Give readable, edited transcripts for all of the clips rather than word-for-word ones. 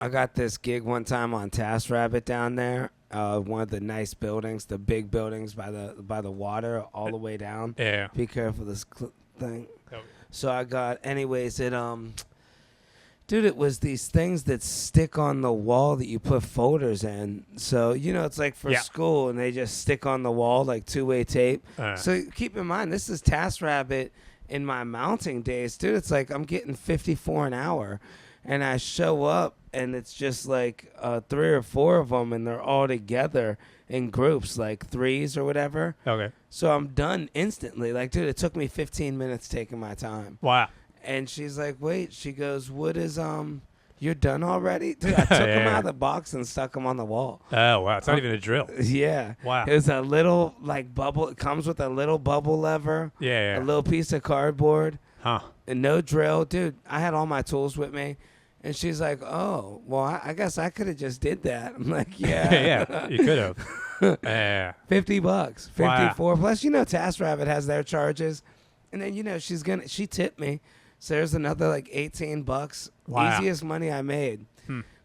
I got this gig one time on TaskRabbit down there. One of the nice buildings, the big buildings by the water, all the way down. Yeah. Be careful this thing. Oh. So I got, anyways, dude, it was these things that stick on the wall that you put folders in. So, it's like for school, and they just stick on the wall like two-way tape. So keep in mind, this is TaskRabbit in my mounting days, dude. It's like I'm getting 54 an hour, and I show up, and it's just like 3 or 4 of them, and they're all together in groups, like threes or whatever. Okay. So I'm done instantly. Like, dude, it took me 15 minutes taking my time. Wow. And she's like, wait, she goes, what is, you're done already? Dude, I took them out of the box and stuck them on the wall. Oh, wow. It's not even a drill. Yeah. Wow. It was a little, like, bubble. It comes with a little bubble lever. Yeah. A little piece of cardboard. Huh. And no drill. Dude, I had all my tools with me. And she's like, oh, well, I guess I could have just did that. I'm like, yeah. Yeah, you could have. Yeah. $50. 54. Wow. Plus, TaskRabbit has their charges. And then, she tipped me. So there's another like $18. Wow. Easiest money I made.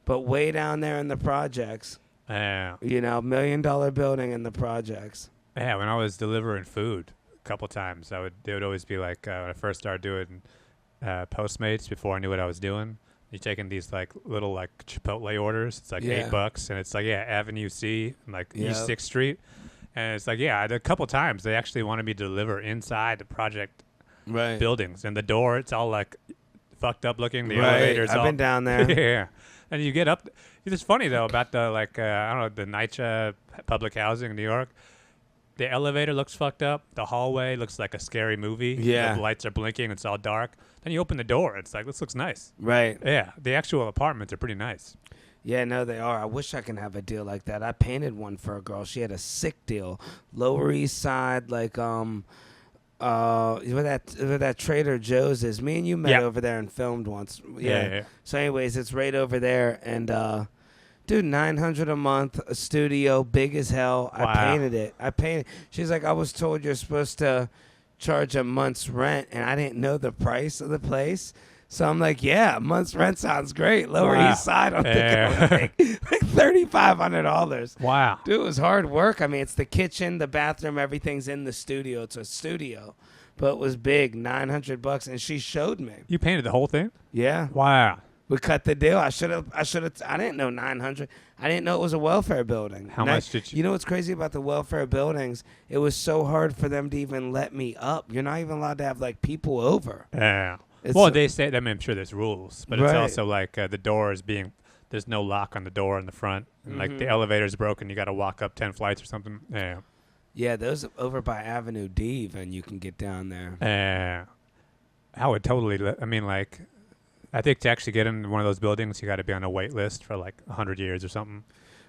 But way down there in the projects. Yeah. $1 million building in the projects. Yeah, when I was delivering food a couple times, they would always be like, when I first started doing Postmates, before I knew what I was doing, you're taking these like little like Chipotle orders. It's like $8, and it's like Avenue C, and like East 6th Street, and it's like a couple times they actually wanted me to deliver inside the project buildings, and the door, it's all like fucked up looking. The elevators. I've been down there. Yeah, and you get up. It's funny though about the like I don't know, the NYCHA public housing in New York. The elevator looks fucked up. The hallway looks like a scary movie. Yeah. The lights are blinking. It's all dark. Then you open the door. It's like, this looks nice. Right. Yeah. The actual apartments are pretty nice. Yeah, no, they are. I wish I can have a deal like that. I painted one for a girl. She had a sick deal. Lower East Side, like, where that Trader Joe's is. Me and you met over there and filmed once. Yeah. So anyways, it's right over there. And, dude, $900 a month, a studio, big as hell. Wow. I painted it. She's like, I was told you're supposed to charge a month's rent, and I didn't know the price of the place. So I'm like, yeah, a month's rent sounds great. Lower East Side, I'm thinking like $3,500. Wow. Dude, it was hard work. I mean, it's the kitchen, the bathroom, everything's in the studio. It's a studio. But it was big, $900, and she showed me. You painted the whole thing? Yeah. Wow. We cut the deal. I didn't know 900. I didn't know it was a welfare building. How much did you? You know what's crazy about the welfare buildings? It was so hard for them to even let me up. You're not even allowed to have like people over. Yeah. Well, they say, I'm sure there's rules, but it's also like the doors there's no lock on the door in the front. And like the elevator's broken. You got to walk up 10 flights or something. Yeah. Yeah, those over by Avenue D, even you can get down there. Yeah. I would totally, I think to actually get in one of those buildings, you got to be on a wait list for like 100 years or something.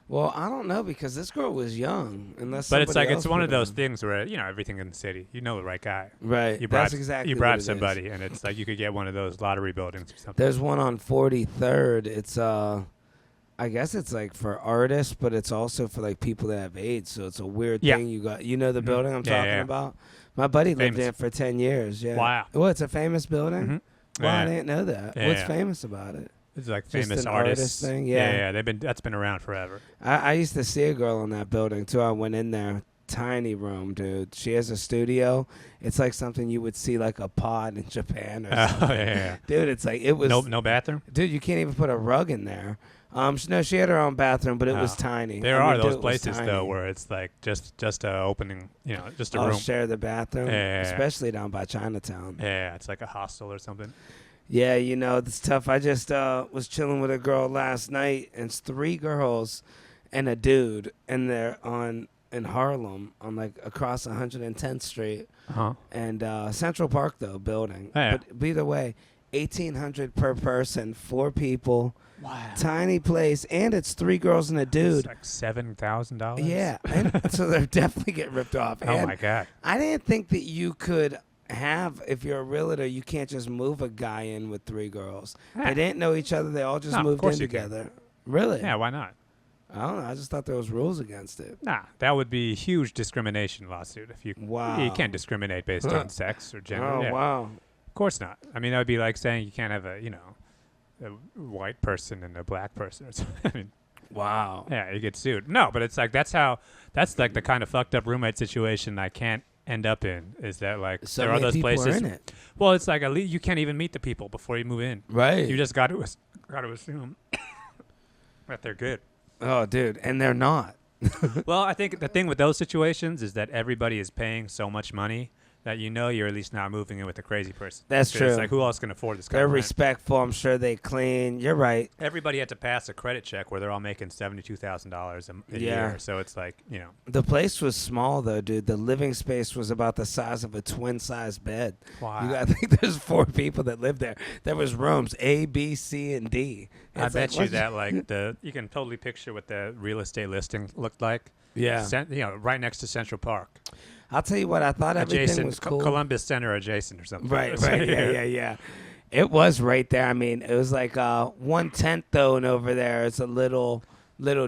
Well, I don't know because this girl was young. But it's like it's one of those things where everything in the city, you know the right guy. Right. That's exactly. You bribe somebody, and it's like you could get one of those lottery buildings or something. There's one on 43rd. It's I guess it's like for artists, but it's also for like people that have AIDS. So it's a weird thing. You know the building I'm talking about. My buddy lived in it for 10 years. Yeah. Wow. Well, it's a famous building. Mm-hmm. Well, I didn't know that. Yeah, What's famous about it? It's like Just famous an artists. artist thing. Yeah. That's been around forever. I used to see a girl in that building too. I went in there. Tiny room, dude. She has a studio. It's like something you would see like a pod in Japan or something. Yeah. Dude, it's like it was no bathroom. Dude, you can't even put a rug in there. No, she had her own bathroom, but it was tiny. There are those places though where it's like just a opening, just a room. Share the bathroom, especially down by Chinatown. Yeah, it's like a hostel or something. Yeah, it's tough. I just was chilling with a girl last night, and it's 3 girls and a dude, and they're in Harlem on like across 110th Street and Central Park though building. Yeah. But either way, $1,800 per person, 4 people. Wow. Tiny place, and it's 3 girls and a dude. It's like $7,000. Yeah, and so they're definitely getting ripped off. Oh my god! I didn't think that you could have, if you're a realtor, you can't just move a guy in with 3 girls. They didn't know each other. They all just moved in together. Really? Yeah, why not? I don't know. I just thought there was rules against it. Nah, that would be a huge discrimination lawsuit. If you you can't discriminate based on sex or gender. Oh, wow. Of course not. I mean, that would be like saying you can't have a a white person and a black person. I mean, Wow. yeah, you get sued. No, but it's like that's like the kind of fucked up roommate situation I can't end up in. Is that like So there are many those people places? are in it. Well, it's like at least you can't even meet the people before you move in. Right. You just got to assume that they're good. Oh, dude, and they're not. Well, I think the thing with those situations is that everybody is paying so much money that you're at least not moving in with a crazy person. That's true. It's like, who else can afford this kind They're of rent? respectful. I'm sure they clean. You're right. Everybody had to pass a credit check where they're all making $72,000 a Yeah. year. So it's like, The place was small, though, dude. The living space was about the size of a twin-size bed. wow. I think there's 4 people that lived there. There was rooms A, B, C, and D. I It's bet like, you that you can totally picture what the real estate listing looked like. Yeah. Right next to Central Park. I'll tell you what. I thought everything Adjacent, was cool. Columbus Center adjacent or something. Right. Yeah. It was right there. I mean, it was like 1/10 though, and over there it's a little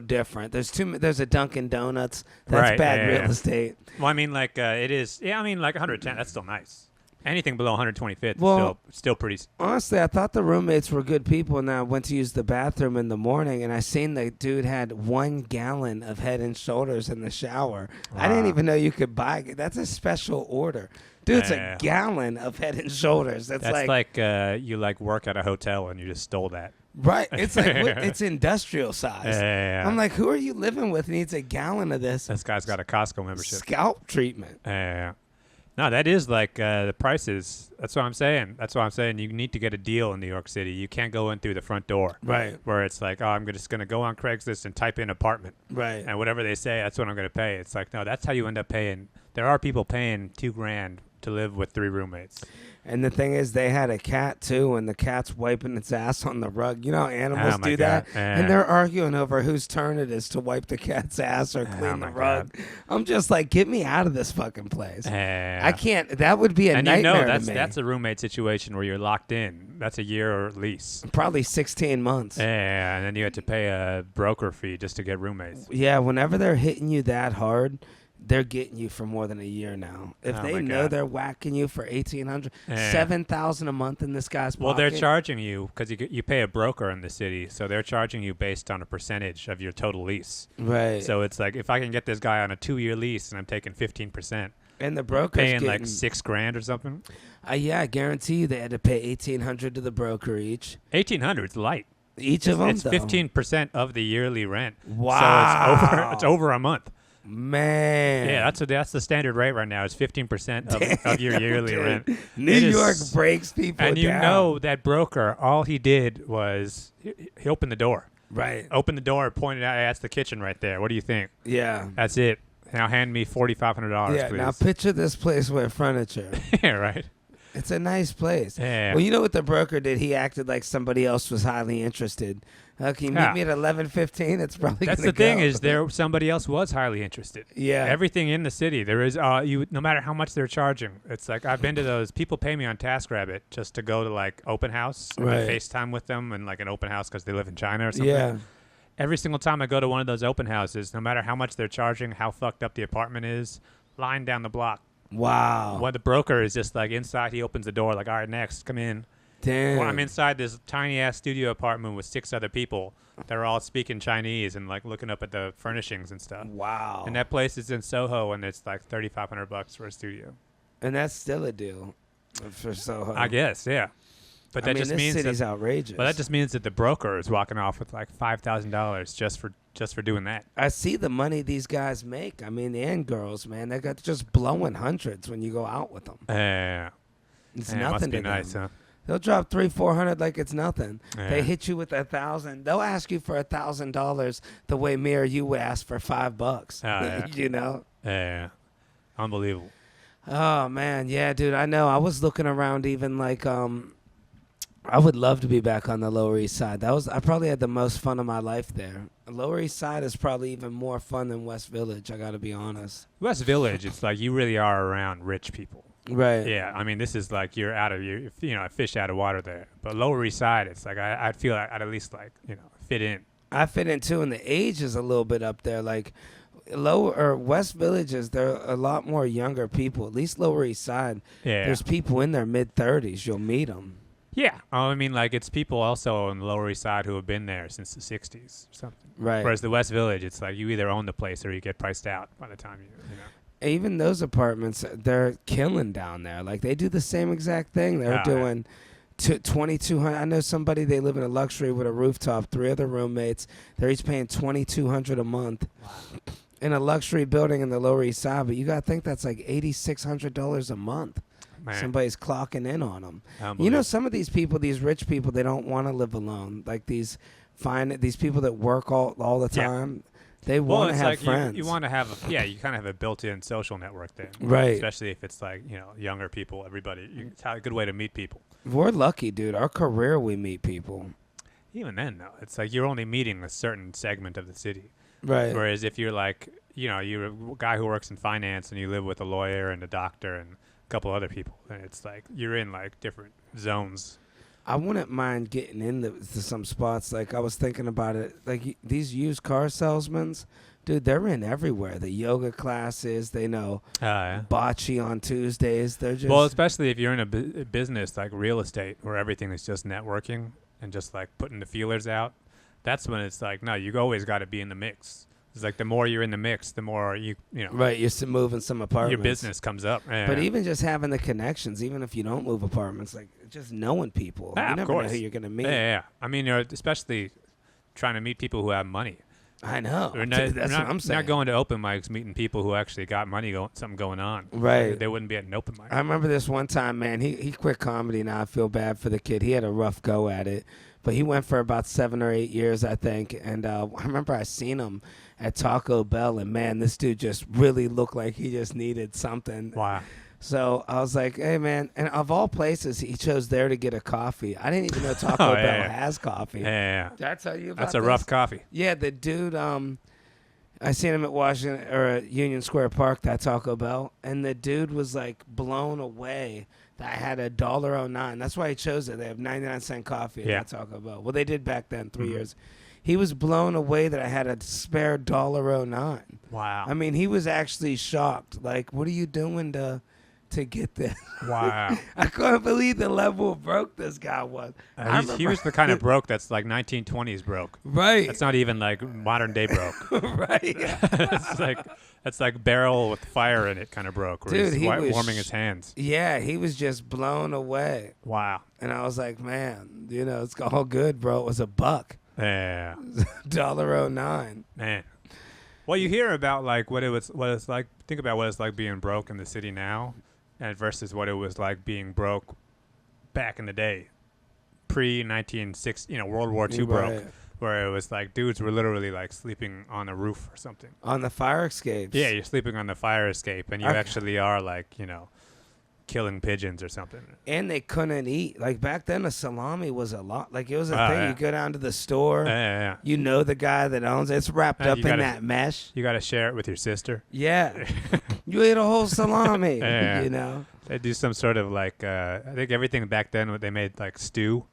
different. There's a Dunkin' Donuts. That's Right, bad yeah, real yeah. estate. Well, I mean, like it is. Yeah, I mean, like 110. That's still nice. Anything below 125th Well, is still pretty. Honestly, I thought the roommates were good people, and I went to use the bathroom in the morning, and I seen the dude had 1 gallon of Head and Shoulders in the shower. Wow. I didn't even know you could buy it. That's a special order. Dude, it's Yeah. a gallon of Head and Shoulders. That's like you like work at a hotel and you just stole that. right. It's like it's industrial size. Yeah. I'm like, who are you living with? Needs a gallon of this This guy's got a Costco membership. scalp treatment. Yeah. No, that is like the prices. That's what I'm saying. You need to get a deal in New York City. You can't go in through the front door. Right. Where it's like, oh, I'm just going to go on Craigslist and type in apartment. Right. And whatever they say, that's what I'm going to pay. It's like, no, that's how you end up paying. There are people paying $2,000 to live with 3 roommates. And the thing is, they had a cat too, and the cat's wiping its ass on the rug. You know how animals Oh, my do God. that? And they're arguing over whose turn it is to wipe the cat's ass or clean my the rug. I'm just like, get me out of this fucking place. Yeah. I can't. That would be a and nightmare to me. that's a roommate situation where you're locked in. That's a year or lease. Probably 16 months. Yeah, and then you have to pay a broker fee just to get roommates. Yeah, whenever they're hitting you that hard, they're getting you for more than a year now. If Oh, they my know God. they're whacking you for $1,800, Yeah. $7,000 a month in this guy's pocket. Well, they're charging you because you pay a broker in the city, so they're charging you based on a percentage of your total lease. Right. So it's like if I can get this guy on a 2-year lease and I'm taking 15%, and the broker's paying getting, like $6,000 or something. Yeah, I guarantee you they had to pay $1,800 to the broker each. 1,800 is light. Each of them, It's 15% of the yearly rent. Wow. So it's over a month. Man. Yeah, that's the standard rate right now. It's 15% of your yearly Dude. rent. New It is- York breaks people And you down. know that broker, all he did was he opened the door. Right. Opened the door, pointed out, hey, that's the kitchen right there. What do you think? Yeah. That's it. Now hand me $4,500, Yeah, please. now picture this place with furniture. Yeah, right. It's a nice place. Yeah. Well, you know what the broker did? He acted like somebody else was highly interested. Can you meet Yeah. me at 11:15? It's probably That's gonna the thing go. is somebody else was highly interested. Yeah. Everything in the city, there is no matter how much they're charging. It's like I've been to those. People pay me on TaskRabbit just to go to like open house and Right. FaceTime with them and like an open house because they live in China or something. Yeah. Every single time I go to one of those open houses, no matter how much they're charging, how fucked up the apartment is, line down the block. Wow. Well, the broker is just like inside. He opens the door like, all right, next, come in. Damn. Well, I'm inside this tiny ass studio apartment with 6 other people. They're all speaking Chinese and like looking up at the furnishings and stuff. Wow. And that place is in Soho, and it's like $3,500 for a studio. And that's still a deal for Soho. I guess, yeah. But that just this means city's that, outrageous. but that just means that the broker is walking off with like $5,000 just for doing that. I see the money these guys make. I mean, and girls, man, they got just blowing hundreds when you go out with them. Yeah, It's it nothing must be to nice, them. huh? They'll drop $300-$400 like it's nothing. Yeah. They hit you with $1,000. They'll ask you for $1,000 the way me or you would ask for $5. yeah. You know? Yeah, unbelievable. Oh man, yeah, dude. I know. I was looking around, even like I would love to be back on the Lower East Side. I probably had the most fun of my life there. Lower East Side is probably even more fun than West Village. I got to be honest. West Village, it's like you really are around rich people. Right. Yeah, I mean, this is like you're out of a fish out of water there. But Lower East Side, it's like I'd feel like I'd at least like fit in. I fit in too, and the age is a little bit up there. Like Lower or West Villages, there are a lot more younger people. At least Lower East Side, Yeah, there's people in their mid-30s. You'll meet them. Yeah. I mean, like, it's people also on the Lower East Side who have been there since the 60s or something. Right. Whereas the West Village, it's like you either own the place or you get priced out by the time you know. Even those apartments, they're killing down there. Like, they do the same exact thing. They're doing 2,200. I know somebody, they live in a luxury with a rooftop, 3 other roommates. They're each paying $2,200 a month. Wow. In a luxury building in the Lower East Side, but you got to think that's like $8,600 a month. Man. Somebody's clocking in on them. You know, some of these people, these rich people, they don't want to live alone. Like these people that work all the time, they want to have like friends. You want to have, you kind of have a built-in social network there. Right. Especially if it's like, younger people, everybody. It's a good way to meet people. We're lucky, dude. Our career, we meet people. Even then, though, it's like you're only meeting a certain segment of the city. Right. Whereas if you're like, you're a guy who works in finance and you live with a lawyer and a doctor and a couple other people, and it's like you're in like different zones. I wouldn't mind getting into some spots. Like I was thinking about it. Like these used car salesmen, dude, they're in everywhere. The yoga classes, they know bocce on Tuesdays. They're just especially if you're in a business like real estate where everything is just networking and just like putting the feelers out. That's when it's like, no, you always got to be in the mix. It's like the more you're in the mix, the more you know. Right, you're moving some apartments. Your business comes up. Yeah. But even just having the connections, even if you don't move apartments, like just knowing people. You never know who you're going to meet. Yeah. I mean, especially trying to meet people who have money. I know. That's what I'm saying. Not going to open mics, meeting people who actually got money, something going on. Right. They wouldn't be at an open mic. I remember this one time, man. He quit comedy. Now I feel bad for the kid. He had a rough go at it. But he went for about 7 or 8 years, I think. And I remember I seen him at Taco Bell. And, man, this dude just really looked like he just needed something. Wow. So I was like, hey, man. And of all places, he chose there to get a coffee. I didn't even know Taco Bell has coffee. Yeah. Did I tell you about That's a rough coffee. Yeah, the dude, I seen him at Washington or at Union Square Park, that Taco Bell. And the dude was, like, blown away that I had $1.09. That's why he chose it. They have 99-cent coffee at that Taco Bell. Well, they did back then, 3 years. He was blown away that I had a spare $1.09. Wow. I mean, he was actually shocked. Like, what are you doing to get this? Wow. I couldn't believe the level of broke this guy was. He was the kind of broke that's like 1920s broke. Right. That's not even like modern day broke. Right. That's like barrel with fire in it kind of broke. Where Dude, he's he was warming his hands. Yeah, he was just blown away. Wow. And I was like, man, it's all good, bro. It was $1. Yeah. $1.09. Man. Well, you hear about like what it's like. Think about what it's like being broke in the city now, and versus what it was like being broke back in the day, pre-1960, World War II broke, where it was like dudes were literally like sleeping on a roof or something. On the fire escapes. Yeah, you're sleeping on the fire escape, and you actually are like killing pigeons or something. And they couldn't eat. Like back then, a salami was a lot. Like it was a thing. Yeah. You go down to the store. Yeah. You know the guy that owns it. It's wrapped up in that mesh. You got to share it with your sister. Yeah. You ate a whole salami. Yeah. They do some sort of like, I think everything back then, they made like stew.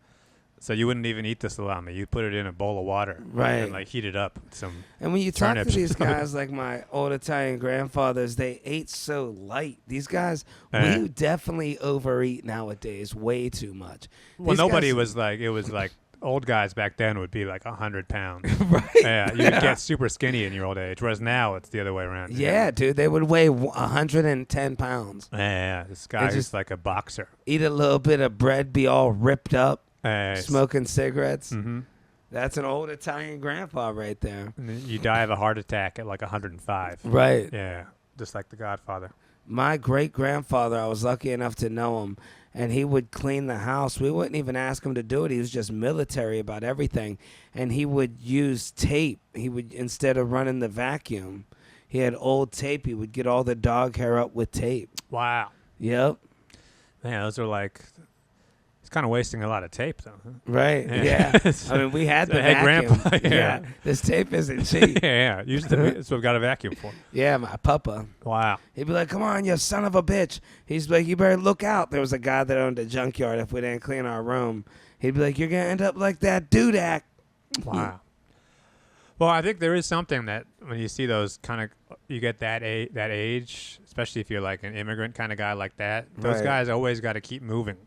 So you wouldn't even eat the salami. You put it in a bowl of water. Right. And like heat it up with some And when you talk to these guys like my old Italian grandfathers, they ate so light. These guys, we definitely overeat nowadays way too much. Well, nobody was like, it was like old guys back then would be like 100 pounds. Right. Yeah. You would get super skinny in your old age, whereas now it's the other way around. Yeah, dude. They would weigh 110 pounds. Yeah. This guy is like a boxer. Eat a little bit of bread, be all ripped up. Smoking cigarettes. Mm-hmm. That's an old Italian grandpa right there. And you die of a heart attack at like 105. Right. Yeah. Just like the Godfather. My great-grandfather, I was lucky enough to know him, and he would clean the house. We wouldn't even ask him to do it. He was just military about everything. And he would use tape. He would, instead of running the vacuum, he had old tape. He would get all the dog hair up with tape. Wow. Yep. Man, those are like... It's kind of wasting a lot of tape, though. Huh? Right, yeah. I mean, we had the vacuum. Grandpa, yeah. This tape isn't cheap. Yeah. Usually that's what we've got a vacuum for. Yeah, my papa. Wow. He'd be like, come on, you son of a bitch. He's like, you better look out. There was a guy that owned a junkyard. If we didn't clean our room, he'd be like, you're going to end up like that dudak. Wow. Well, I think there is something that when you see those kind of, you get that age, especially if you're like an immigrant kind of guy like that, those guys always got to keep moving.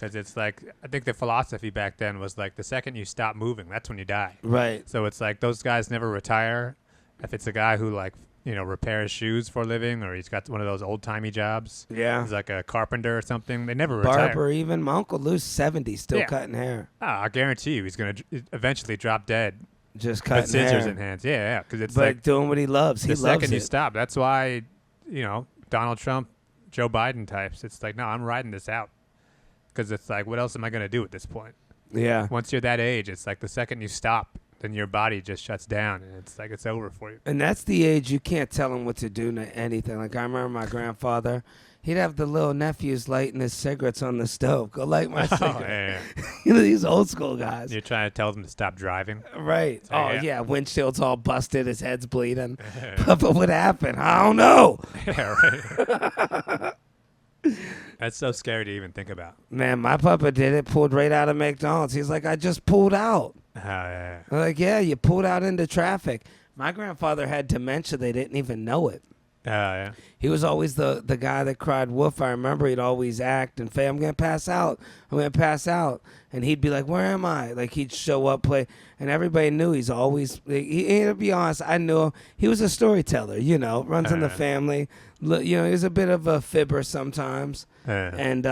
because it's like I think the philosophy back then was like the second you stop moving, that's when you die. Right. So it's like those guys never retire. If it's a guy who like repairs shoes for a living, or he's got one of those old timey jobs. Yeah. He's like a carpenter or something. They never retire. Barber, even my Uncle Lou's 70, still cutting hair. I guarantee you, he's gonna eventually drop dead. Just cutting with scissors hair. in hands. Yeah, because it's but like doing what he loves. He the loves second it. you stop. That's why Donald Trump, Joe Biden types. It's like, no, I'm riding this out, because it's like, what else am I gonna do at this point? Yeah. Once you're that age, it's like the second you stop, then your body just shuts down, and it's like it's over for you. And that's the age you can't tell him what to do to anything. Like I remember my grandfather, he'd have the little nephews lighting his cigarettes on the stove. Go light my cigarette. Yeah. These old school guys. You're trying to tell them to stop driving. Right. So, Oh, yeah. Windshield's all busted. His head's bleeding. But what happened? I don't know. Yeah, right. That's so scary to even think about. Man, my papa did it. Pulled right out of McDonald's. He's like, I just pulled out. Yeah. I'm like, yeah, you pulled out into traffic. My grandfather had dementia. They didn't even know it. Yeah. He was always the guy that cried wolf. I remember he'd always act and say, I'm going to pass out. I'm going to pass out. And he'd be like, where am I? Like, he'd show up, play. And everybody knew he's always, to be honest, I knew him. He was a storyteller, runs in the family. He was a bit of a fibber sometimes. And,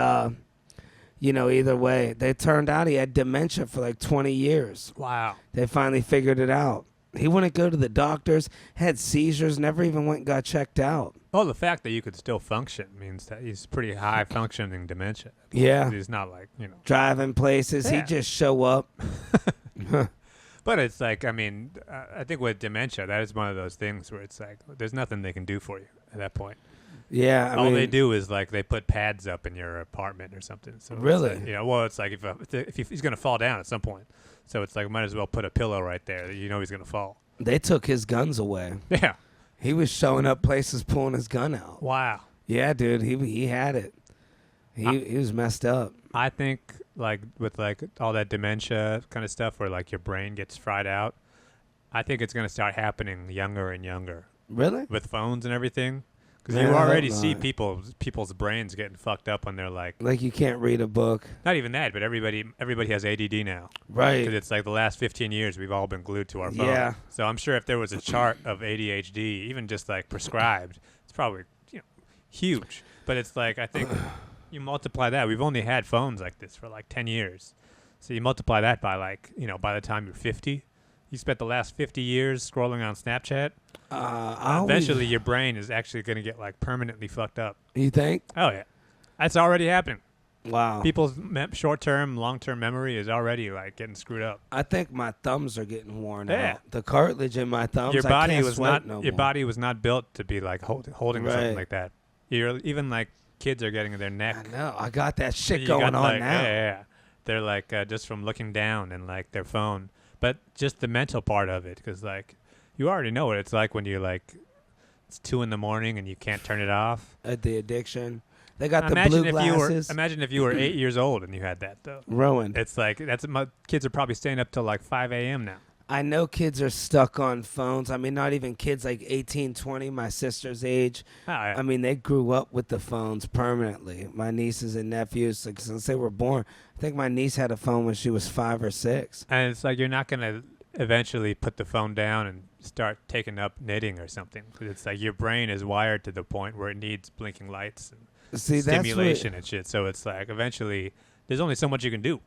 either way, they turned out he had dementia for like 20 years. Wow. They finally figured it out. He wouldn't go to the doctors, had seizures, never even went and got checked out. Well, the fact that you could still function means that he's pretty high functioning dementia. Yeah. He's not like, driving places. Yeah. He'd just show up. But it's like, I mean, I think with dementia, that is one of those things where it's like, there's nothing they can do for you at that point. Yeah. All they do is like they put pads up in your apartment or something. So really? It's like, well, it's like if he's going to fall down at some point. So it's like might as well put a pillow right there that he's going to fall. They took his guns away. Yeah. He was showing up places pulling his gun out. Wow. Yeah, dude. He had it. He was messed up. I think like with like all that dementia kind of stuff where like your brain gets fried out, I think it's going to start happening younger and younger. Really? With phones and everything. Because Man, you I already hope see not. people's brains getting fucked up when they're like you can't read a book. not even that, but everybody has ADD now. Right. Because it's like the last 15 years we've all been glued to our phone. Yeah. So I'm sure if there was a chart of ADHD, even just like prescribed, it's probably huge. But it's like I think you multiply that. We've only had phones like this for like 10 years. So you multiply that by like by the time you're 50, you spent the last 50 years scrolling on Snapchat. Eventually, your brain is actually going to get like permanently fucked up. You think? Oh yeah, that's already happening. Wow. People's short-term, long-term memory is already like getting screwed up. I think my thumbs are getting worn Yeah. out. The cartilage in my thumbs. Your I body can't was sweat not. no Your more. body was not built to be like holding Right. something like that. You're even like kids are getting their neck. I know. I got that shit You going got, on like, now. Yeah. They're like just from looking down and like their phone, but just the mental part of it, because like you already know what it's like when you're like it's 2 a.m. and you can't turn it off. The addiction. They got the blue glasses. Imagine if you were 8 years old and you had that though. Ruined. It's like my kids are probably staying up till like 5 a.m. now. I know kids are stuck on phones. I mean, not even kids like 18, 20, my sister's age. Oh, yeah. I mean, they grew up with the phones permanently. My nieces and nephews, like, since they were born. I think my niece had a phone when she was 5 or 6. And it's like you're not going to eventually put the phone down and start taking up knitting or something. 'Cause it's like your brain is wired to the point where it needs blinking lights and See, stimulation and shit. So it's like eventually there's only so much you can do.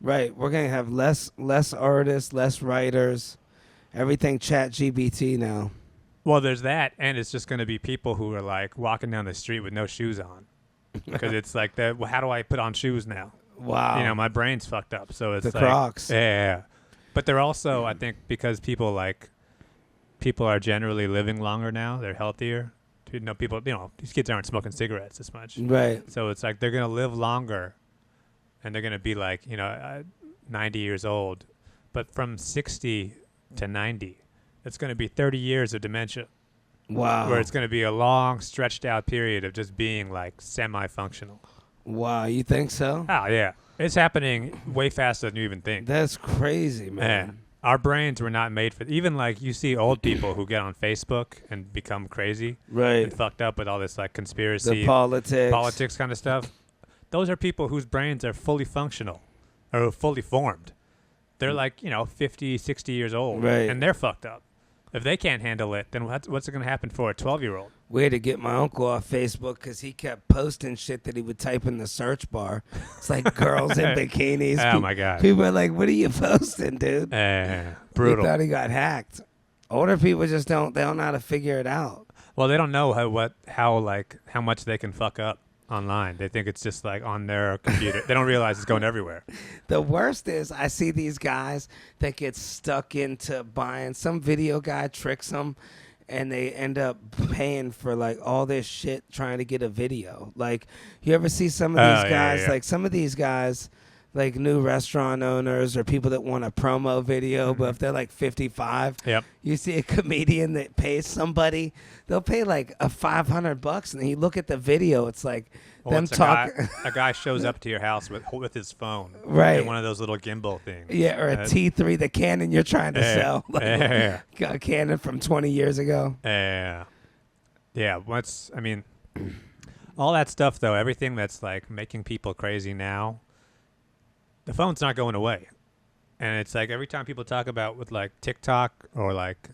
Right. We're going to have less artists, less writers. Everything chat GBT now. Well, there's that, and it's just going to be people who are like walking down the street with no shoes on. Because it's like, well, how do I put on shoes now? Wow. My brain's fucked up. So it's The like, Crocs. Yeah. But they're also, I think, because people are generally living longer now. They're healthier. People, these kids aren't smoking cigarettes as much. Right. So it's like they're going to live longer, and they're going to be like, 90 years old. But from 60 to 90, it's going to be 30 years of dementia. Wow. Where it's going to be a long, stretched out period of just being like semi-functional. Wow. You think so? Oh, yeah. It's happening way faster than you even think. That's crazy, man. Yeah. Our brains were not made for even like you see old people who get on Facebook and become crazy Right. and fucked up with all this like conspiracy The politics kind of stuff. those are people whose brains are fully functional or fully formed. They're like, 50, 60 years old, right? And they're fucked up. If they can't handle it, then what's going to happen for a 12-year-old? We had to get my uncle off Facebook because he kept posting shit that he would type in the search bar. It's like girls in bikinis. Oh, my God. People are like, what are you posting, dude? Brutal. He thought he got hacked. Older people just don't know how to figure it out. Well, they don't know how much they can fuck up online. They think it's just like on their computer. They don't realize it's going everywhere. The worst is I see these guys that get stuck into buying some video guy tricks them and they end up paying for like all this shit trying to get a video. Like you ever see some of these guys, like some of these guys like new restaurant owners or people that want a promo video, but if they're like 55, you see a comedian that pays somebody, they'll pay like a $500 and you look at the video, it's like them talking. A guy shows up to your house with his phone, right? And one of those little gimbal things, or a T3, the Canon you're trying to sell, like a Canon from 20 years ago. All that stuff though, everything that's like making people crazy now. The phone's not going away. And it's like every time people talk about with like TikTok or like,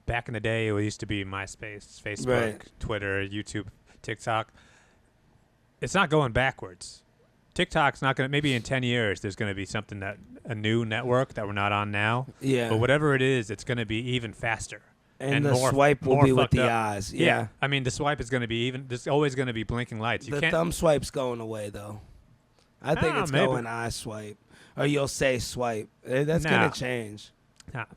back in the day it used to be MySpace, Facebook, Twitter, YouTube, TikTok. It's not going backwards. TikTok's not going to, maybe in 10 years there's going to be something a new network that we're not on now. Yeah. But whatever it is, it's going to be even faster. And the swipe will be with the eyes. Yeah. I mean, the swipe is going to be there's always going to be blinking lights. The thumb swipe's going away though. I think it's going eye swipe. Or you'll say swipe. That's going to change.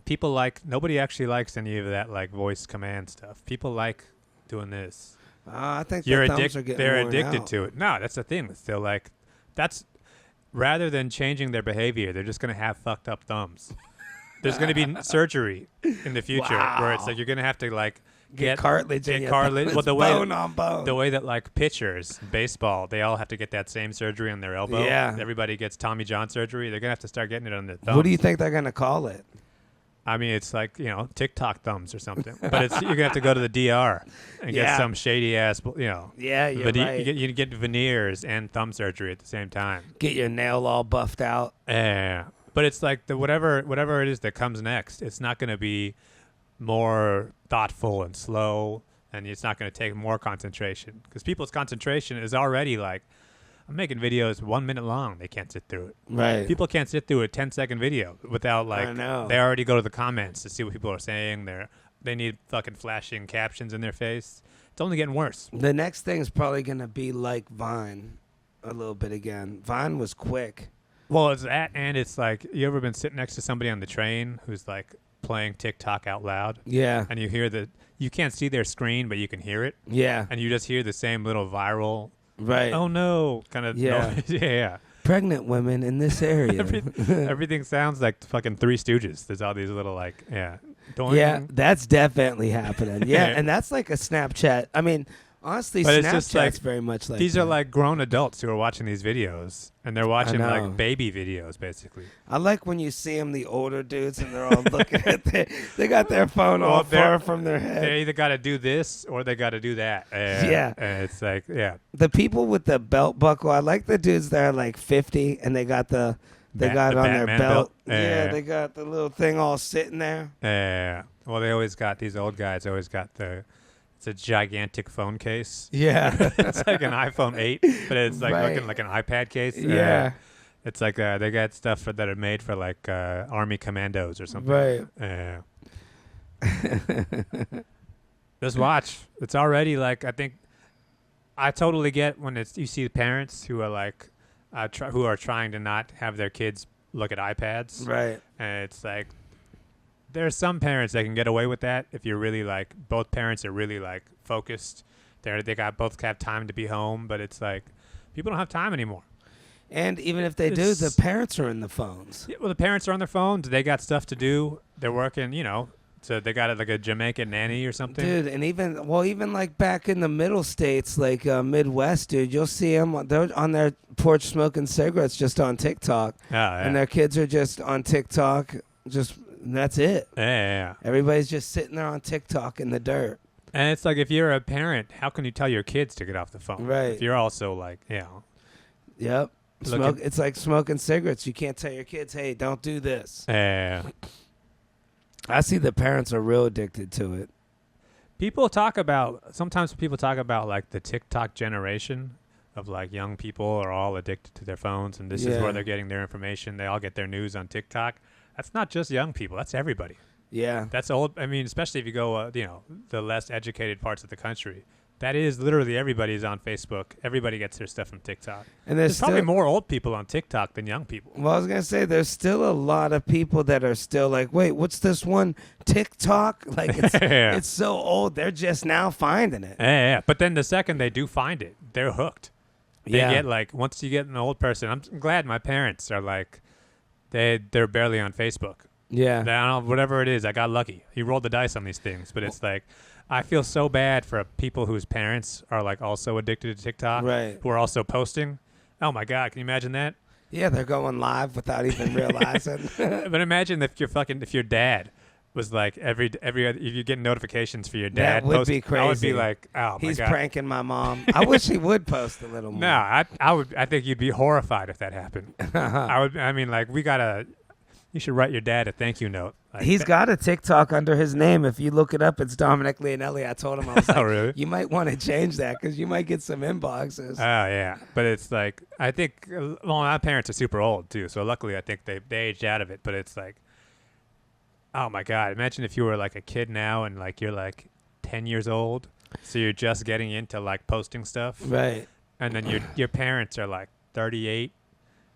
People nobody actually likes any of that like voice command stuff. People like doing this. I think they're addicted to it. No, that's the thing. They're like, rather than changing their behavior, they're just going to have fucked up thumbs. There's going to be surgery in the future where it's like you're going to have to like get cartilage. Well, bone on bone. The way that like pitchers, baseball, they all have to get that same surgery on their elbow. Yeah. Everybody gets Tommy John surgery. They're gonna have to start getting it on their thumbs. What do you think they're gonna call it? I mean, it's like TikTok thumbs or something. But you're gonna have to go to the DR and get some shady ass. Yeah, you're right. You get veneers and thumb surgery at the same time. Get your nail all buffed out. Yeah. But it's like whatever it is that comes next. It's not gonna be more thoughtful and slow, and it's not going to take more concentration because people's concentration is already like, I'm making videos 1 minute long. They can't sit through it. Right. People can't sit through a 10-second video without like, I know. They already go to the comments to see what people are saying. They need fucking flashing captions in their face. It's only getting worse. The next thing is probably going to be like Vine a little bit again. Vine was quick. Well, it's that, and it's like, you ever been sitting next to somebody on the train who's like playing TikTok out loud? Yeah. And you hear you can't see their screen, but you can hear it. Yeah. And you just hear the same little viral, right? Oh no, kind of noise. Yeah. Pregnant women in this area. Everything sounds like fucking Three Stooges. There's all these little like, doing. Yeah, that's definitely happening. Yeah, and that's like a Snapchat. I mean, honestly, but Snapchat's very much like these are like grown adults who are watching these videos, and they're watching like baby videos, basically. I like when you see them, the older dudes, and they're all looking at they got their phone all far from their head. They either got to do this or they got to do that. Yeah. And it's like, the people with the belt buckle, I like the dudes that are like 50, and they got on their belt. Yeah, they got the little thing all sitting there. Yeah. Well, these old guys always got it's a gigantic phone case. Yeah. It's like an iPhone 8, but it's like looking like an iPad case. Yeah. It's like they got stuff that are made for like Army commandos or something. Right. Yeah. Just watch. It's already like, I think I totally get when you see parents who are like who are trying to not have their kids look at iPads. Right. And it's like, there are some parents that can get away with that if you're really like, both parents are really like focused. Both have time to be home, but it's like people don't have time anymore. And even if they do, the parents are in the phones. Yeah, well, the parents are on their phones. They got stuff to do. They're working, so they got like a Jamaican nanny or something. Dude, and even like back in the middle states, like Midwest, dude, you'll see them. They're on their porch smoking cigarettes just on TikTok. Oh, yeah. And their kids are just on TikTok. That's it. Yeah. Everybody's just sitting there on TikTok in the dirt. And it's like, if you're a parent, how can you tell your kids to get off the phone? Right. If you're also like, Yep. It's like smoking cigarettes. You can't tell your kids, hey, don't do this. Yeah. I see the parents are real addicted to it. Sometimes people talk about like the TikTok generation of like young people are all addicted to their phones, and this is where they're getting their information. They all get their news on TikTok. That's not just young people. That's everybody. Yeah. That's old. I mean, especially if you go, the less educated parts of the country. That is literally everybody's on Facebook. Everybody gets their stuff from TikTok. And there's probably more old people on TikTok than young people. Well, I was going to say, there's still a lot of people that are still like, wait, what's this one? TikTok? Like, it's so old. They're just now finding it. Yeah. But then the second they do find it, they're hooked. They get like, once you get an old person, I'm glad my parents are like, they're barely on Facebook. Yeah. I don't know, whatever it is, I got lucky. You rolled the dice on these things, but it's like, I feel so bad for people whose parents are like also addicted to TikTok, right? Who are also posting. Oh my God, can you imagine that? Yeah, they're going live without even realizing. But imagine if your dad was like if you get notifications for your dad, that would be crazy. I would be like, oh my God, he's pranking my mom. I wish he would post a little more. No, I think you'd be horrified if that happened. You should write your dad a thank you note. Like, he's got a TikTok under his name. If you look it up, it's Dominic Leonelli. I told him, I was like, really? You might want to change that because you might get some inboxes. Oh, yeah. But it's like, I think, my parents are super old, too. So luckily, I think they aged out of it. But it's like, oh, my God. Imagine if you were like a kid now and like you're like 10 years old. So you're just getting into like posting stuff. Right. And then your parents are like 38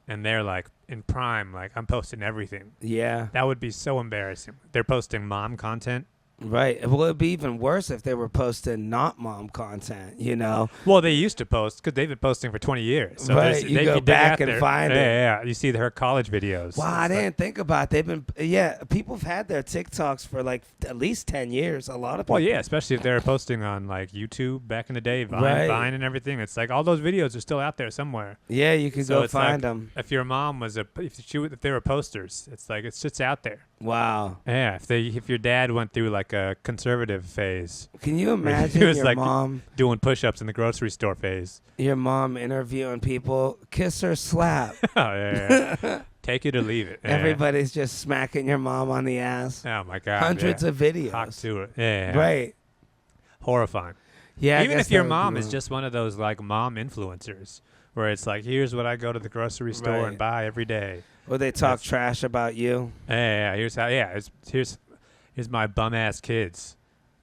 and they're like in prime, like I'm posting everything. Yeah. That would be so embarrassing. They're posting mom content. Right. Well, it'd be even worse if they were posting not mom content, you know? Well, they used to post because they've been posting for 20 years. So right. You go back and find it. Yeah. You see her college videos. Wow, I didn't think about it. People have had their TikToks for like at least 10 years. A lot of people. Well, yeah, especially if they're posting on like YouTube back in the day, Vine and everything. It's like all those videos are still out there somewhere. Yeah, you can go find them. If your mom was if they were posters, it's like it's just out there. Wow. Yeah, if your dad went through like a conservative phase. Can you imagine your like mom doing push-ups in the grocery store phase? Your mom interviewing people, kiss or slap. Oh, yeah. Take it or leave it. Yeah. Everybody's just smacking your mom on the ass. Oh, my God. Hundreds of videos. Talk to it. Yeah. Right. Horrifying. Yeah. Even if your mom is just one of those like mom influencers where it's like, here's what I go to the grocery store and buy every day. Or they talk trash about you. Yeah. Here's my bum ass kids.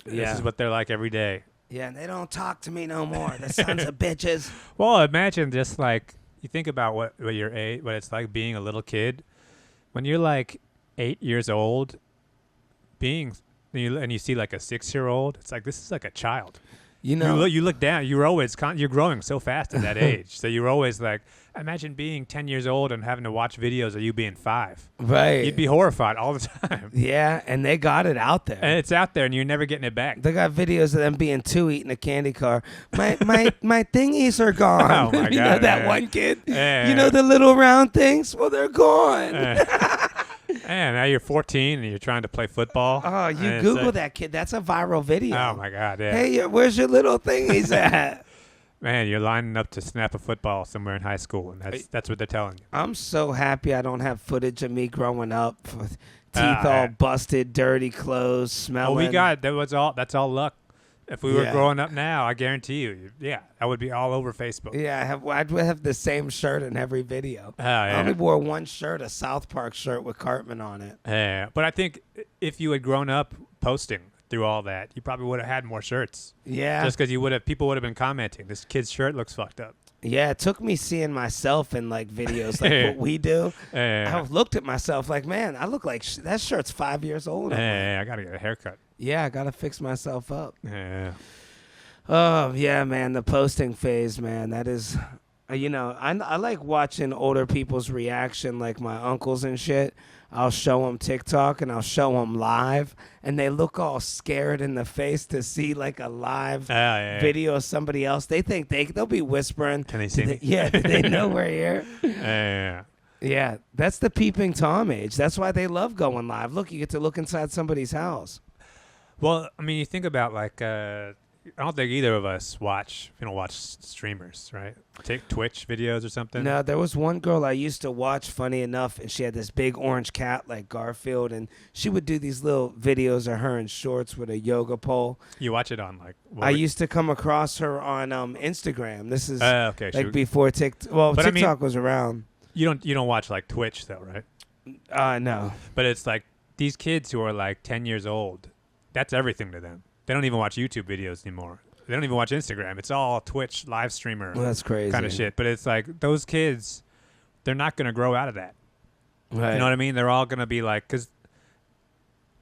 This is what they're like every day. Yeah, and they don't talk to me no more. The sons of bitches. Well, imagine just like you think about what it's like being a little kid when you're like 8 years old, and you see like a 6-year-old. It's like this is like a child. You know, you look down. You're growing so fast at that age. So you're always like, imagine being 10 years old and having to watch videos of you being 5. Right. You'd be horrified all the time. Yeah, and they got it out there. And it's out there, and you're never getting it back. They got videos of them being 2 eating a candy car. My thingies are gone. Oh my God! You know that one kid. Yeah. You know the little round things. Well, they're gone. And now you're 14 and you're trying to play football. Oh, you Google that kid. That's a viral video. Oh, my God, yeah. Hey, where's your little thingies at? Man, you're lining up to snap a football somewhere in high school, and that's what they're telling you. I'm so happy I don't have footage of me growing up with teeth all busted, dirty clothes, smelling. Well, that's all luck. If we were growing up now, I guarantee you, that would be all over Facebook. Yeah, I'd have the same shirt in every video. Oh, yeah. I only wore one shirt, a South Park shirt with Cartman on it. Yeah, but I think if you had grown up posting through all that, you probably would have had more shirts. Yeah. Just because people would have been commenting, this kid's shirt looks fucked up. Yeah, it took me seeing myself in like videos like what we do. I looked at myself like, man, I look like that shirt's 5 years old. I got to get a haircut. Yeah, I got to fix myself up. Yeah. Oh, yeah, man, the posting phase, man, that is, I like watching older people's reaction, like my uncles and shit. I'll show them TikTok and I'll show them live, and they look all scared in the face to see like a live video of somebody else. They think they'll be whispering. Can they see me? Yeah, they know we're here. Yeah. Yeah, that's the peeping Tom age. That's why they love going live. Look, you get to look inside somebody's house. Well, I mean, you think about like I don't think either of us watch. We don't watch streamers, right? Take Twitch videos or something. No, there was one girl I used to watch, funny enough, and she had this big orange cat like Garfield, and she would do these little videos of her in shorts with a yoga pole. You watch it on like... I used to come across her on Instagram. This is okay, like before TikTok. Well, but TikTok I mean, was around. You don't watch like Twitch though, right? No. But it's like these kids who are like 10 years old. That's everything to them. They don't even watch YouTube videos anymore. They don't even watch Instagram. It's all Twitch live streamer. Well, that's crazy. Kind of shit. But it's like those kids, they're not going to grow out of that. Right. You know what I mean? They're all going to be like, because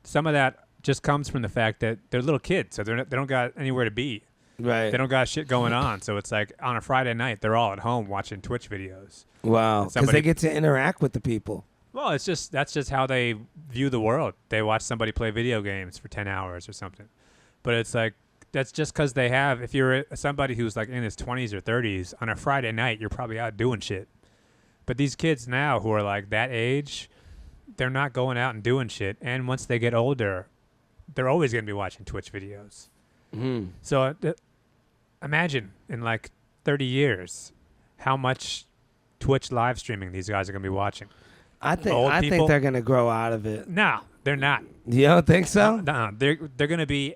some of that just comes from the fact that they're little kids, so they don't got anywhere to be. Right. They don't got shit going on. So it's like on a Friday night, they're all at home watching Twitch videos. Wow. Because they get to interact with the people. Well, that's just how they view the world. They watch somebody play video games for 10 hours or something. But it's like, that's just because they have, if you're somebody who's like in his 20s or 30s, on a Friday night, you're probably out doing shit. But these kids now who are like that age, they're not going out and doing shit. And once they get older, they're always going to be watching Twitch videos. Mm-hmm. So imagine in like 30 years how much Twitch live streaming these guys are going to be watching. I think they're going to grow out of it. No, they're not. You don't think so? No, they're going to be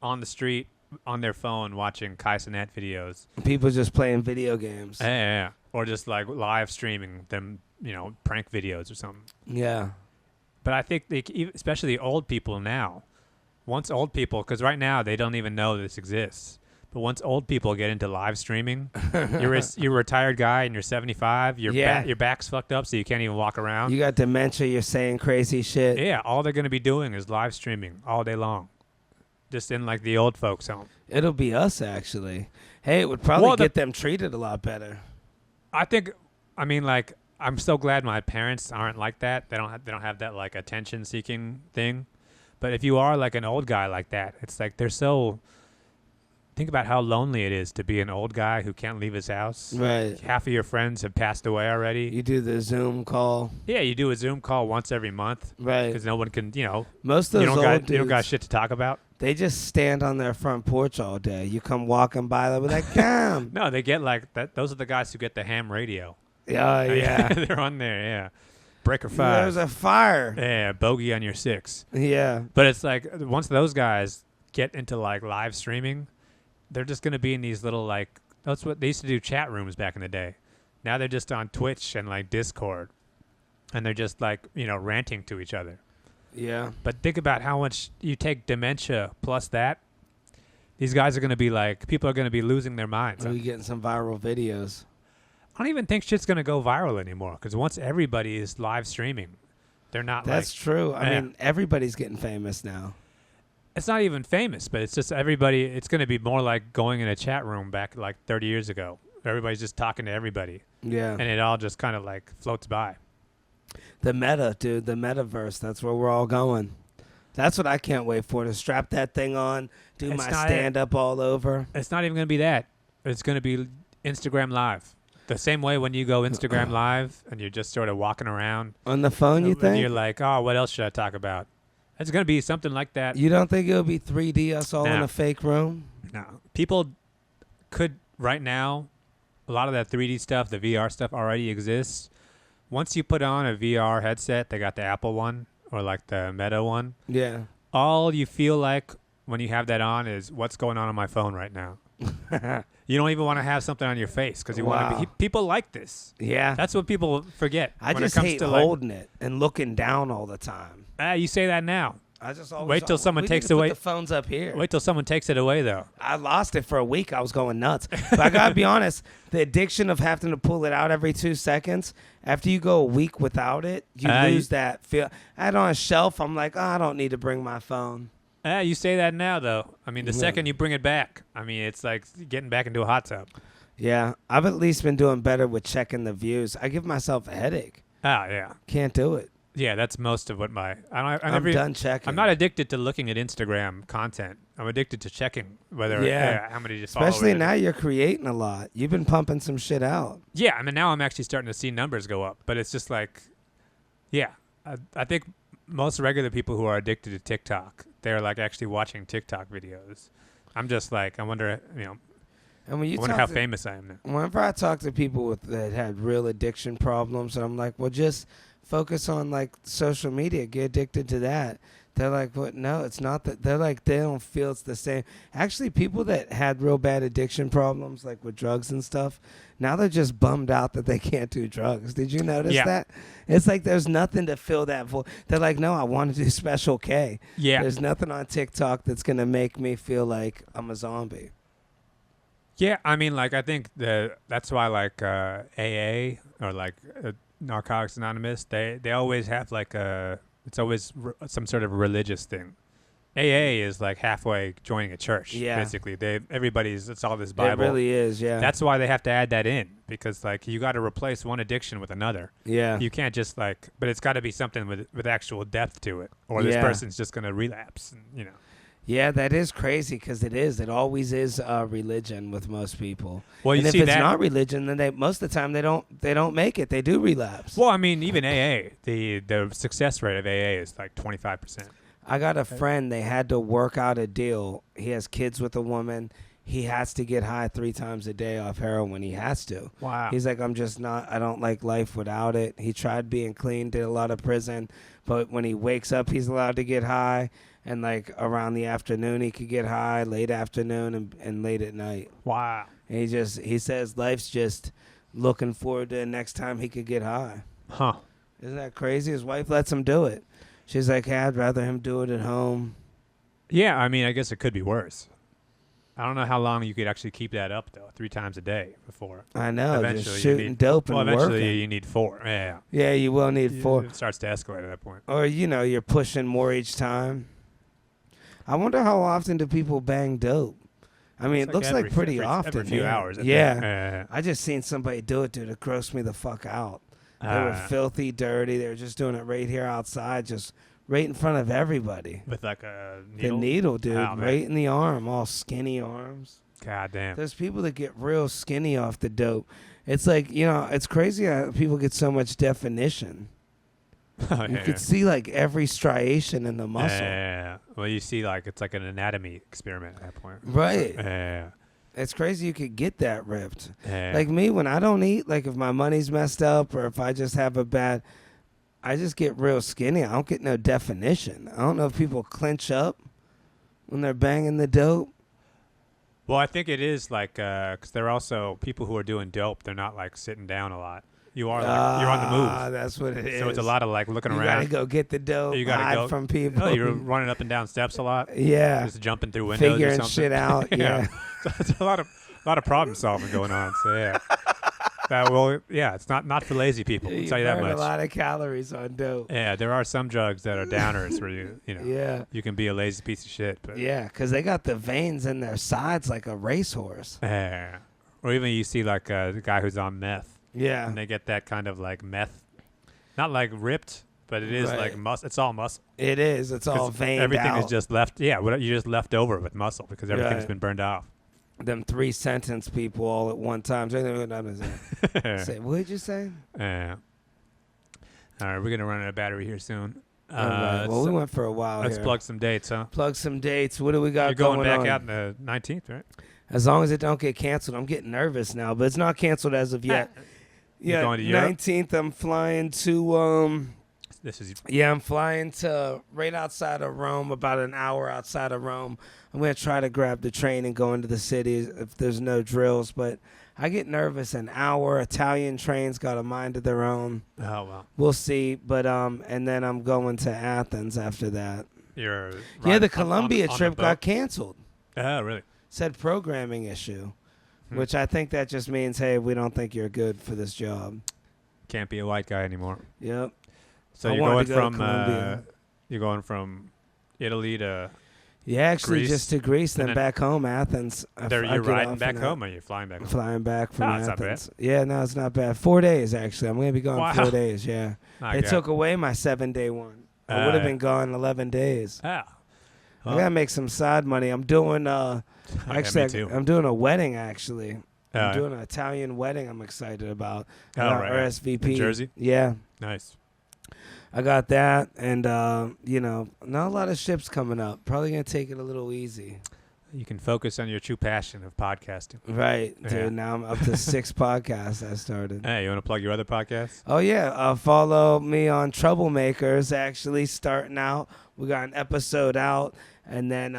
on the street on their phone watching Kai Cenat videos. People just playing video games. Yeah. Or just like live streaming them, prank videos or something. Yeah. But I think especially old people now, because right now they don't even know this exists. But once old people get into live streaming, you're a retired guy and you're 75, your back's fucked up so you can't even walk around. You got dementia, you're saying crazy shit. Yeah, all they're going to be doing is live streaming all day long. Just in like the old folks' home. It'll be us, actually. Hey, it would probably get them treated a lot better. I'm so glad my parents aren't like that. They don't have that like attention seeking thing. But if you are like an old guy like that, it's like they're so. Think about how lonely it is to be an old guy who can't leave his house. Right. Half of your friends have passed away already. You do the Zoom call. Yeah, you do a Zoom call once every month. Right. Because no one can, Most of those old dudes, you don't got shit to talk about. They just stand on their front porch all day. You come walking by, they'll be like, "Come." No, they get like that. Those are the guys who get the ham radio. Yeah. They're on there, yeah. Breaker 5. There's a fire. Yeah, bogey on your 6. Yeah. But it's like, once those guys get into like live streaming, they're just going to be in these little like, that's what they used to do, chat rooms back in the day. Now they're just on Twitch and like Discord. And they're just like, ranting to each other. Yeah. But think about how much you take dementia plus that. These guys are going to be like, people are going to be losing their minds. We're getting some viral videos. I don't even think shit's going to go viral anymore because once everybody is live streaming, they're not That's true. I mean, everybody's getting famous now. It's not even famous, but it's just everybody. It's going to be more like going in a chat room back like 30 years ago. Everybody's just talking to everybody. Yeah. And it all just kind of like floats by. The meta, dude, the metaverse. That's where we're all going. That's what I can't wait for, to strap that thing on, do my stand-up all over. It's not even going to be that. It's going to be Instagram Live. The same way when you go Instagram Live and you're just sort of walking around. On the phone, you think? And you're like, oh, what else should I talk about? It's going to be something like that. You don't think it'll be 3D, us all in a fake room? No. People could, right now, a lot of that 3D stuff, the VR stuff already exists. Once you put on a VR headset, they got the Apple one or like the Meta one. Yeah. All you feel like when you have that on is what's going on my phone right now. You don't even want to have something on your face because you want to be. People like this. Yeah. That's what people forget. I just hate holding it and looking down all the time. You say that now. I just always wait till someone takes it away. Put the phone's up here. Wait till someone takes it away, though. I lost it for a week. I was going nuts. But I gotta be honest, the addiction of having to pull it out every 2 seconds. After you go a week without it, you lose that feel. I had it on a shelf. I'm like, I don't need to bring my phone. You say that now, though. I mean, the second you bring it back, I mean, it's like getting back into a hot tub. Yeah, I've at least been doing better with checking the views. I give myself a headache. Oh, yeah. Can't do it. Yeah, that's most of what I'm done checking. I'm not addicted to looking at Instagram content. I'm addicted to checking whether how many just especially now you're creating a lot. You've been pumping some shit out. Yeah, I mean now I'm actually starting to see numbers go up, but it's just like, I think most regular people who are addicted to TikTok, they're like actually watching TikTok videos. I'm just like, I wonder, And when you I wonder talk how to- famous I am now. Whenever I talk to people that had real addiction problems, and I'm like, well, just focus on like social media, get addicted to that. They're like, what? No, it's not that. They're like, they don't feel it's the same. Actually, people that had real bad addiction problems, like with drugs and stuff, now they're just bummed out that they can't do drugs. Did you notice that? It's like there's nothing to fill that void. They're like, no, I want to do Special K. Yeah. There's nothing on TikTok that's going to make me feel like I'm a zombie. Yeah, I mean, like, I think that's why, like, AA or, like, Narcotics Anonymous, they always have, like, it's always some sort of religious thing. AA is, like, halfway joining a church, basically. It's all this Bible. It really is, yeah. That's why they have to add that in, because, like, you got to replace one addiction with another. Yeah. You can't just, like, but it's got to be something with actual depth to it, or this person's just going to relapse, and. Yeah, that is crazy because it is. It always is religion with most people. Well, and if it's not religion, then most of the time they don't make it. They do relapse. Well, I mean, even AA, the success rate of AA is like 25%. I got a friend. They had to work out a deal. He has kids with a woman. He has to get high 3 times a day off heroin. He has to. Wow. He's like, I don't like life without it. He tried being clean, did a lot of prison, but when he wakes up, he's allowed to get high. And, like, around the afternoon, he could get high, late afternoon and late at night. Wow. And he says life's just looking forward to the next time he could get high. Huh. Isn't that crazy? His wife lets him do it. She's like, hey, I'd rather him do it at home. Yeah, I mean, I guess it could be worse. I don't know how long you could actually keep that up, though, 3 times a day before. I know, eventually just shooting dope and eventually working. you need 4. Yeah. Yeah, you will need 4. It starts to escalate at that point. Or, you're pushing more each time. I wonder how often do people bang dope? I mean, it looks like pretty often. Every few hours. Yeah. I just seen somebody do it, dude. It grossed me the fuck out. They were filthy, dirty. They were just doing it right here outside, just right in front of everybody. With like a needle? The needle, dude. Oh, right in the arm, all skinny arms. God damn. There's people that get real skinny off the dope. It's like, it's crazy how people get so much definition. You could see like every striation in the muscle. Yeah. Well, you see, like it's like an anatomy experiment at that point. Right. Yeah. It's crazy you could get that ripped. Yeah. Like me, when I don't eat, like if my money's messed up or if I just have I just get real skinny. I don't get no definition. I don't know if people clench up when they're banging the dope. Well, I think it is like, because they're also people who are doing dope. They're not like sitting down a lot. You are like you're on the move. That's what it is. So it's a lot of like looking around. You gotta go get the dope. You gotta hide go from people. Oh, you're running up and down steps a lot. Yeah. Just jumping through windows. Figuring or something. shit out. Yeah. So it's a lot of problem solving going on. So yeah. It's not for lazy people. I'll tell you that burn much. a lot of calories on dope. Yeah, there are some drugs that are downers where Yeah. you can be a lazy piece of shit. But Yeah, because they got the veins in their sides like a racehorse. Yeah. Or even you see like the guy who's on meth. Yeah. And they get that kind of like meth, not like ripped, but it is like muscle. It's all muscle. It is. It's all veined Everything out. is just left. Yeah, you're just left over with muscle because everything's been burned off. Them 3-sentence people all at one time. Say, what did you say? Yeah. All right, we're gonna run out of battery here soon. All right. Well, we went for a while. Let's here. plug some dates, huh? Plug some dates. What do we got You're going back on? out on the 19th, right? As long as it don't get canceled. I'm getting nervous now, but it's not canceled as of yet. You're going to Europe? 19th. I'm flying to. I'm flying to right outside of Rome, about an hour outside of Rome. I'm gonna try to grab the train and go into the city if there's no drills, but I get nervous. An hour. Italian trains got a mind of their own. Oh well. We'll see, but and then I'm going to Athens after that. The Colombia trip got canceled. Oh, really? Said programming issue, which I think that just means, hey, we don't think you're good for this job. Can't be a white guy anymore. Yep. So you're going from Italy to actually Greece, just to Greece, then back home, Athens. You're riding back home, or you're flying back home? Flying back from Athens. Not bad. Yeah, no, it's not bad. 4 days actually. I'm gonna be gone 4 days. Yeah, they took away my 7-day one. I would have been gone 11 days. Well, I gotta make some side money. I'm doing me I'm doing a wedding actually. I'm doing an Italian wedding. I'm excited about. Right. RSVP. In Jersey? Yeah. Nice. I got that, and not a lot of ships coming up. Probably gonna take it a little easy. You can focus on your true passion of podcasting. Right, dude. Yeah. Now I'm up to 6 podcasts I started. Hey, you want to plug your other podcasts? Oh yeah, follow me on Troublemakers. Actually, starting out, we got an episode out, and then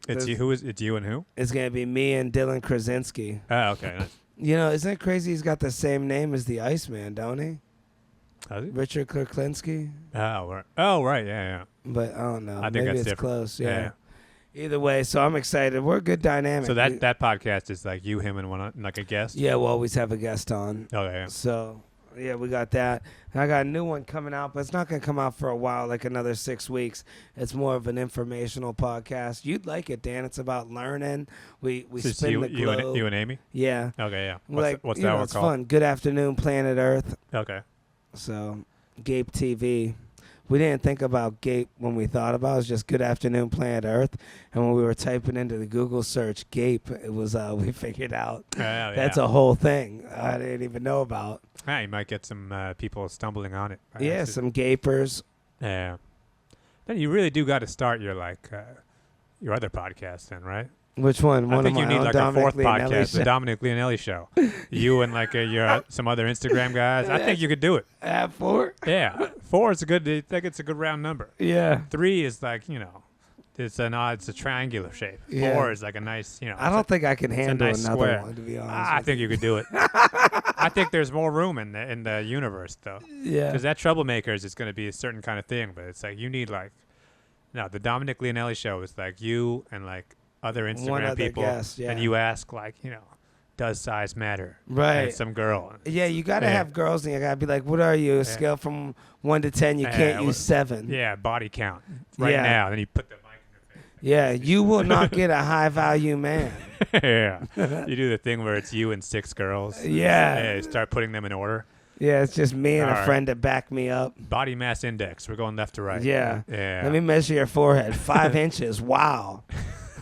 It's you and who? It's gonna be me and Dylan Krasinski. Oh, okay. Nice. Isn't it crazy? He's got the same name as the Iceman, don't he? Does he? Richard Kuklinski. Oh, right. Yeah. But I don't know. I think Maybe that's it's different. close. Yeah. Either way, so I'm excited. We're a good dynamic. So that podcast is like you, him, and one like a guest. Yeah, we'll always have a guest on. Okay. Yeah. So yeah, we got that. And I got a new one coming out, but it's not gonna come out for a while, like another 6 weeks. It's more of an informational podcast. You'd like it, Dan. It's about learning. We spin the globe. You and Amy. Yeah. Okay. Yeah. What's you that know, one it's called? fun. Good Afternoon, Planet Earth. Okay. So, Gape TV. We didn't think about Gape when we thought about it. It was just Good Afternoon, Planet Earth. And when we were typing into the Google search Gape, it was we figured out that's a whole thing I didn't even know about. Yeah, you might get some people stumbling on it. Yeah, some gapers. Yeah. Then you really do got to start your your other podcast then, right? Which one? I think you need like a fourth podcast, the show. Dominic Leonelli show. You and like your some other Instagram guys. I think you could do it. At 4? Yeah, 4 is I think it's a good round number. Yeah. 3 is like it's a triangular shape. Yeah. 4 is like a nice I don't think I can handle nice another square. one, to be honest. I think you could do it. I think there's more room in the universe though. Yeah. Because that Troublemakers is going to be a certain kind of thing, but it's like you need the Dominic Leonelli show is like you and like other One Instagram other people, guest, yeah. and you ask does size matter? Right. And some girl. Yeah, you got to have girls, and you got to be like, what are you? A scale from 1 to 10, you can't use 7. Yeah, body count right now. Then you put the mic in your face. Yeah, you will not get a high-value man. Yeah. You do the thing where it's you and 6 girls. Yeah. You start putting them in order. Yeah, it's just me and All a right. friend to back me up. Body mass index. We're going left to right. Yeah. Yeah. Let me measure your forehead. 5 inches. Wow.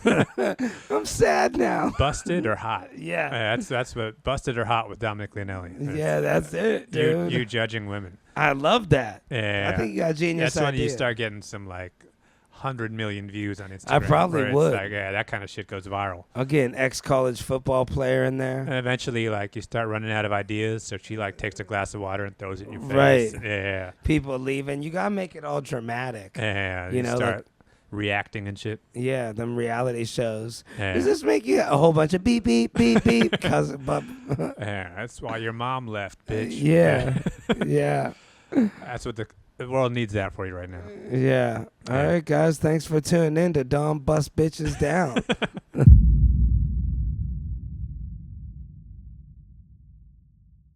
I'm sad now. Busted or hot? Yeah. That's what busted or hot with Dominic Leonelli. Yeah, that's it, dude. You judging women. I love that. Yeah. I think you got a genius That's when idea. you start getting some 100 million views on Instagram. I probably where it's would. like, that kind of shit goes viral. I'll get an ex-college football player in there. And eventually, you start running out of ideas, so she takes a glass of water and throws it in your face. Right. Yeah. People leaving. You got to make it all dramatic. Yeah. You know, start like- reacting and shit. Yeah, them reality shows. Yeah. Does this make you a whole bunch of beep, beep, beep, beep? Yeah. That's why your mom left, bitch. Yeah. Yeah. That's what the world needs that for you right now. Yeah. All right, guys. Thanks for tuning in to Dom Bust Bitches Down.